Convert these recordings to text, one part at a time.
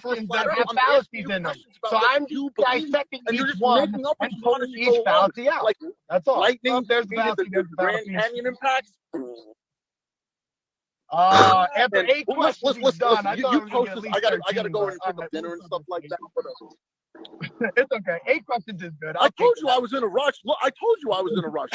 questions that have fallacies in them. So I'm dissecting each one and pulling each fallacy out. Like, that's all. Lightning, there's the fallacy. the Grand Canyon impacts. After 8 questions, listen, done. you post this. I gotta go and pick up dinner and stuff like that. It's okay. 8 questions is good. I told you I was in a rush. Look, I told you I was in a rush.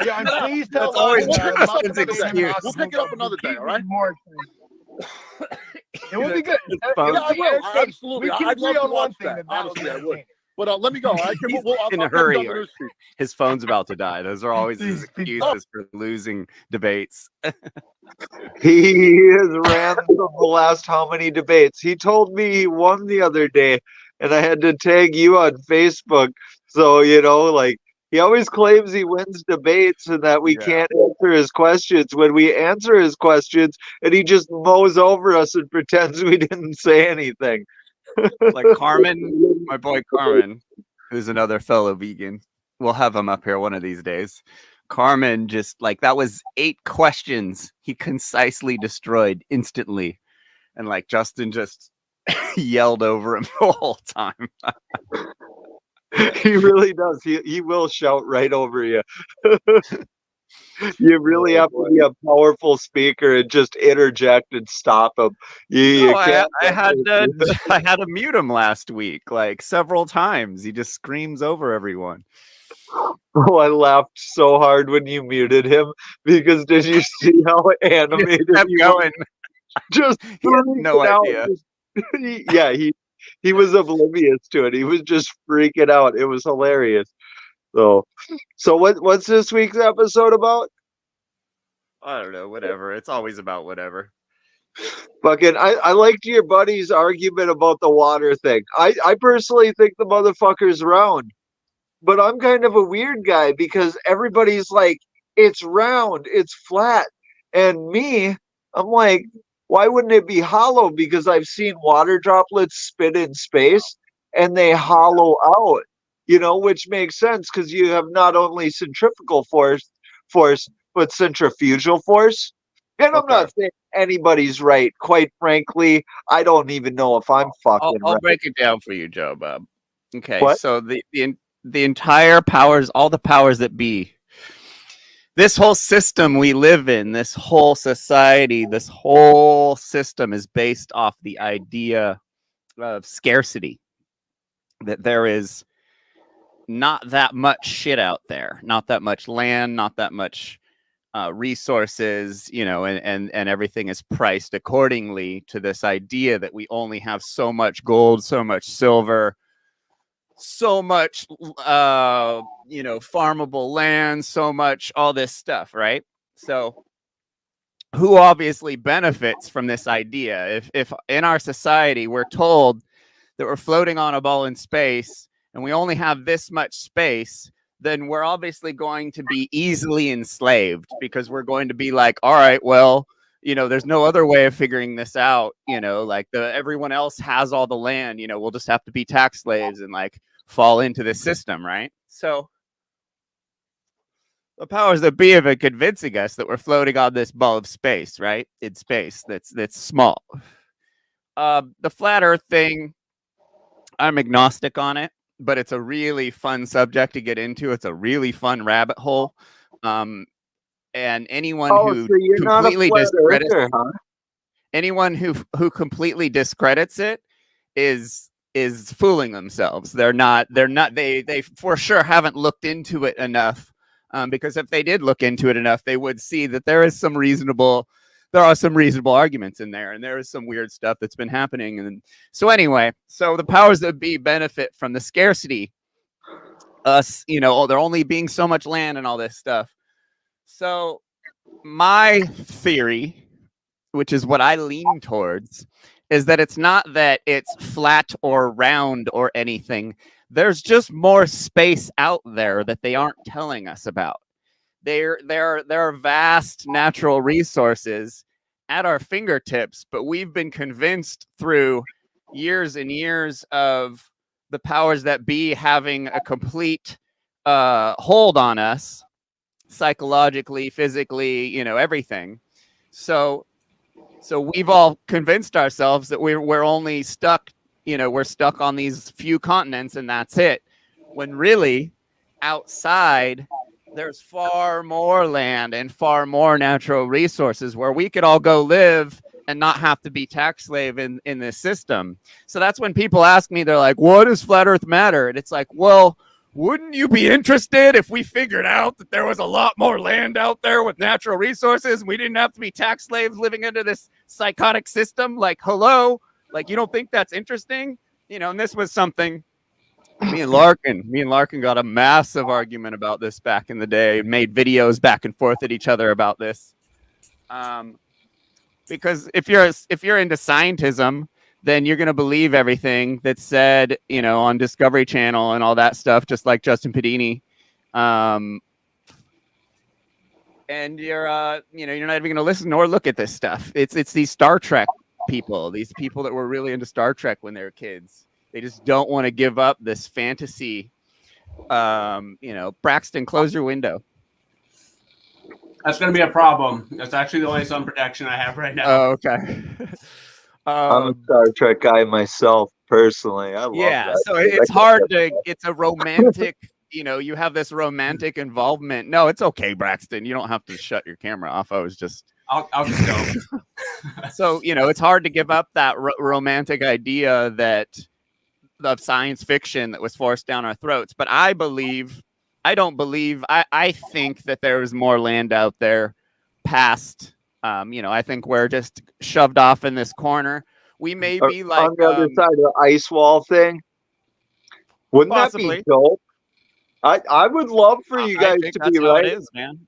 Yeah, and please tell always Justin's excuse. We'll pick it up another day, all right? It will be good. Yeah, I will. Absolutely. I'd love to watch that. Honestly, I would. But let me go. I'll in a hurry. His phone's about to die. Those are always his excuses for losing debates. He has ran the last how many debates? He told me he won the other day, and I had to tag you on Facebook. So, like, he always claims he wins debates and that we can't answer his questions when we answer his questions, and he just mows over us and pretends we didn't say anything. Like Carmen, my boy Carmen, who's another fellow vegan. We'll have him up here one of these days. Carmen just that was 8 questions he concisely destroyed instantly. And Justin just yelled over him the whole time. He really does. He will shout right over you. You really have to be a powerful speaker and just interject and stop him. I had to mute him last week, several times. He just screams over everyone. Oh, I laughed so hard when you muted him because did you see how animated he kept going? Just no idea. Yeah, he was oblivious to it. He was just freaking out. It was hilarious. So what's this week's episode about? I don't know. Whatever. It's always about whatever. Fucking, I liked your buddy's argument about the water thing. I personally think the motherfucker's round. But I'm kind of a weird guy because everybody's like, it's round, it's flat. And me, I'm like, why wouldn't it be hollow? Because I've seen water droplets spit in space and they hollow out, which makes sense because you have not only centrifugal force, but centrifugal force. And I'm not saying anybody's right. Quite frankly, I don't even know if I'm fucking I'll right. break it down for you, Joe Bob. Okay, what? So the entire powers, all the powers that be, this whole system we live in, this whole society, this whole system is based off the idea of scarcity. That there is not that much shit out there, not that much land, not that much resources, and everything is priced accordingly to this idea that we only have so much gold, so much silver, so much, farmable land, so much, all this stuff, right? So who obviously benefits from this idea? If in our society we're told that we're floating on a ball in space and we only have this much space, then we're obviously going to be easily enslaved because we're going to be like, all right, well, there's no other way of figuring this out. Everyone else has all the land, we'll just have to be tax slaves and fall into this system, right? So the powers that be of it convincing us that we're floating on this ball of space, right? In space that's small. The flat earth thing, I'm agnostic on it, but it's a really fun subject to get into. It's a really fun rabbit hole. And anyone who completely discredits anyone who completely discredits it is fooling themselves. They for sure haven't looked into it enough. Because if they did look into it enough, they would see that there are some reasonable arguments in there, and there is some weird stuff that's been happening. And so anyway, the powers that be benefit from the scarcity. There only being so much land and all this stuff. So my theory, which is what I lean towards, is that it's not that it's flat or round or anything. There's just more space out there that they aren't telling us about. There are vast natural resources at our fingertips, but we've been convinced through years and years of the powers that be having a complete hold on us, psychologically, physically, everything. So we've all convinced ourselves that we're only stuck we're stuck on these few continents and that's it. When really outside, there's far more land and far more natural resources where we could all go live and not have to be tax slave in this system. So that's when people ask me, they're like, what does flat earth matter? And it's like, well, wouldn't you be interested if we figured out that there was a lot more land out there with natural resources and we didn't have to be tax slaves living under this psychotic system? Like, hello, like, you don't think that's interesting? And this was something me and Larkin got a massive argument about this back in the day, made videos back and forth at each other about this. Because if you're into scientism, then you're going to believe everything that's said, on Discovery Channel and all that stuff, just like Justin Pedini. And you're not even going to listen or look at this stuff. It's these Star Trek people, these people that were really into Star Trek when they were kids. They just don't want to give up this fantasy. Braxton, close your window. That's going to be a problem. That's actually the only sun protection I have right now. Oh, okay. I'm a Star Trek guy myself, personally. I love that. So it's hard to. It's a romantic. You have this romantic involvement. No, it's okay, Braxton. You don't have to shut your camera off. I'll just go. So it's hard to give up that romantic idea of science fiction that was forced down our throats. But I think that there is more land out there past. I think we're just shoved off in this corner. We may be like on the other side of the ice wall thing. Wouldn't possibly. that be dope? I would love for you guys to be right. It is, man.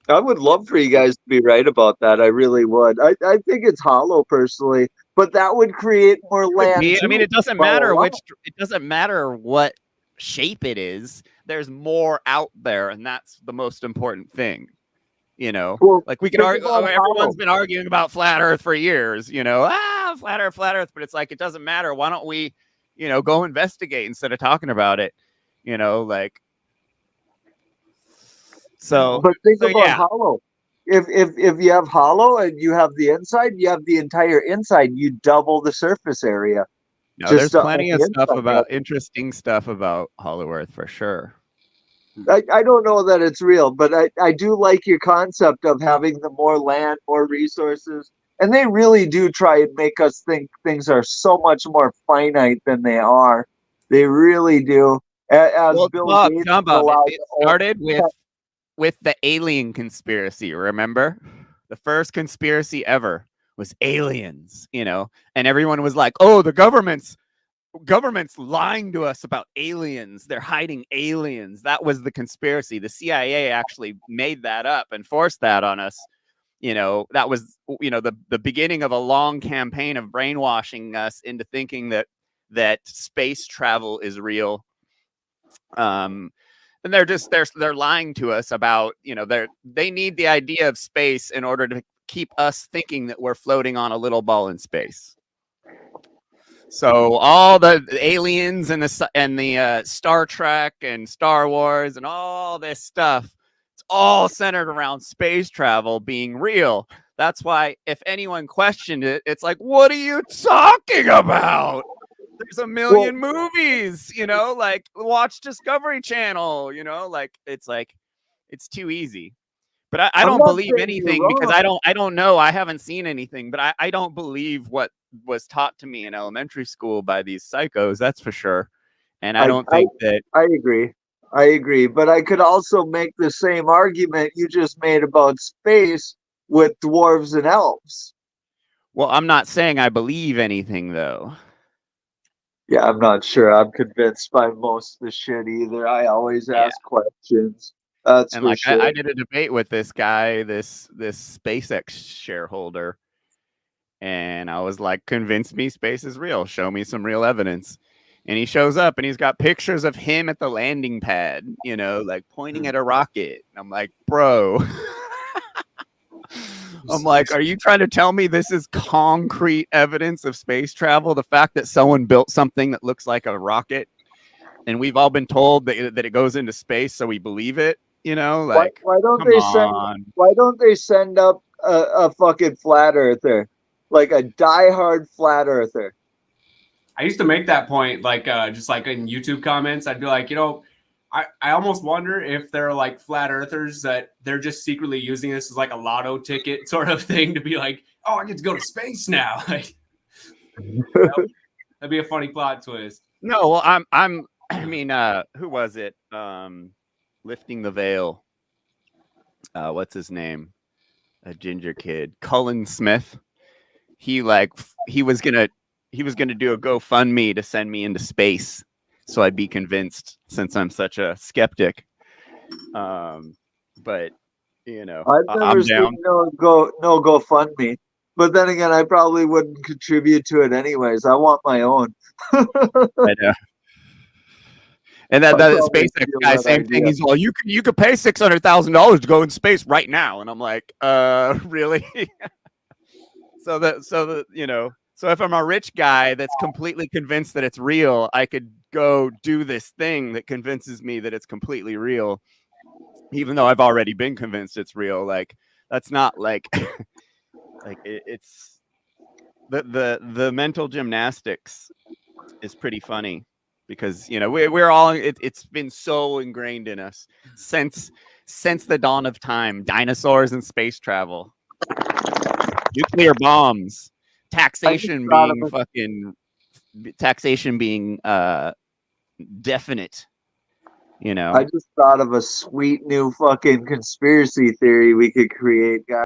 I would love for you guys to be right about that. I really would. I think it's hollow personally, but that would create more land. I mean, it doesn't matter it doesn't matter what shape it is. There's more out there, and that's the most important thing. Well, like we can argue. Everyone's been arguing about flat Earth for years. Flat Earth. But it's like it doesn't matter. Why don't we, go investigate instead of talking about it? So. But think about hollow. If you have hollow and you have the inside, you have the entire inside. You double the surface area. No, there's plenty of stuff interesting stuff about hollow Earth for sure. I don't know that it's real, but I do like your concept of having the more land, more resources. And they really do try and make us think things are so much more finite than they are. They really do. Bill Gates it started with the alien conspiracy, remember? The first conspiracy ever was aliens, and everyone was like, oh, the government's lying to us about aliens. They're hiding aliens. That was the conspiracy. The CIA actually made that up and forced that on us. That was, the beginning of a long campaign of brainwashing us into thinking that space travel is real. And they're lying to us about, they need the idea of space in order to keep us thinking that we're floating on a little ball in space. So all the aliens and the Star Trek and Star Wars and all this stuff, it's all centered around space travel being real. That's why if anyone questioned it, it's like, what are you talking about? There's a million movies, like watch Discovery Channel, it's too easy. But I don't believe anything because I don't know. I haven't seen anything, but I don't believe what was taught to me in elementary school by these psychos. That's for sure. And I don't think that. I agree. But I could also make the same argument you just made about space with dwarves and elves. Well, I'm not saying I believe anything, though. Yeah, I'm not sure. I'm convinced by most of the shit either. I always ask questions. That's for sure. I did a debate with this guy, this SpaceX shareholder, and I was like, convince me space is real. Show me some real evidence. And he shows up and he's got pictures of him at the landing pad, like pointing at a rocket. And I'm like, bro. I'm like, are you trying to tell me this is concrete evidence of space travel? The fact that someone built something that looks like a rocket and we've all been told that it goes into space, so we believe it, like why don't they send up a fucking flat earther, like a diehard flat earther, I used to make that point, like just like in YouTube comments. I'd be like, I almost wonder if they're like flat earthers that they're just secretly using this as like a lotto ticket sort of thing to be like, oh, I get to go to space now. Like, that'd be a funny plot twist. No, well, I mean, who was it? Lifting the veil. What's his name? A ginger kid, Cullen Smith. He was gonna do a GoFundMe to send me into space, so I'd be convinced, since I'm such a skeptic. But I've never I'm seen down. no GoFundMe. But then again, I probably wouldn't contribute to it anyways. I want my own. I know. And that probably SpaceX feel guy, that same thing. idea. He's all, you could pay $600,000 to go in space right now, and I'm like, really? So if I'm a rich guy that's completely convinced that it's real, I could go do this thing that convinces me that it's completely real, even though I've already been convinced it's real. Like, that's not like, it's the mental gymnastics is pretty funny. Because we're all it's been so ingrained in us since the dawn of time. Dinosaurs and space travel, nuclear bombs, taxation being definite. I just thought of a sweet new fucking conspiracy theory we could create, guys.